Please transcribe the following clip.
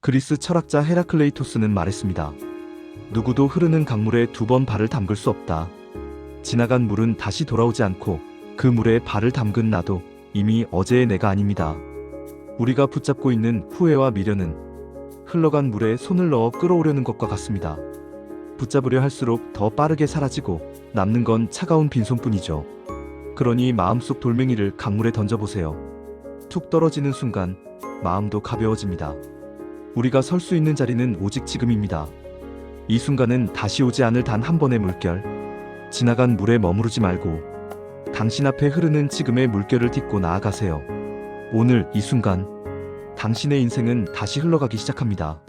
그리스 철학자 헤라클레이토스는 말했습니다. 누구도 흐르는 강물에 2번 발을 담글 수 없다. 지나간 물은 다시 돌아오지 않고 그 물에 발을 담근 나도 이미 어제의 내가 아닙니다. 우리가 붙잡고 있는 후회와 미련은 흘러간 물에 손을 넣어 끌어오려는 것과 같습니다. 붙잡으려 할수록 더 빠르게 사라지고 남는 건 차가운 빈손뿐이죠. 그러니 마음속 돌멩이를 강물에 던져보세요. 툭 떨어지는 순간 마음도 가벼워집니다. 우리가 설 수 있는 자리는 오직 지금입니다. 이 순간은 다시 오지 않을 단 한 번의 물결. 지나간 물에 머무르지 말고 당신 앞에 흐르는 지금의 물결을 딛고 나아가세요. 오늘 이 순간 당신의 인생은 다시 흘러가기 시작합니다.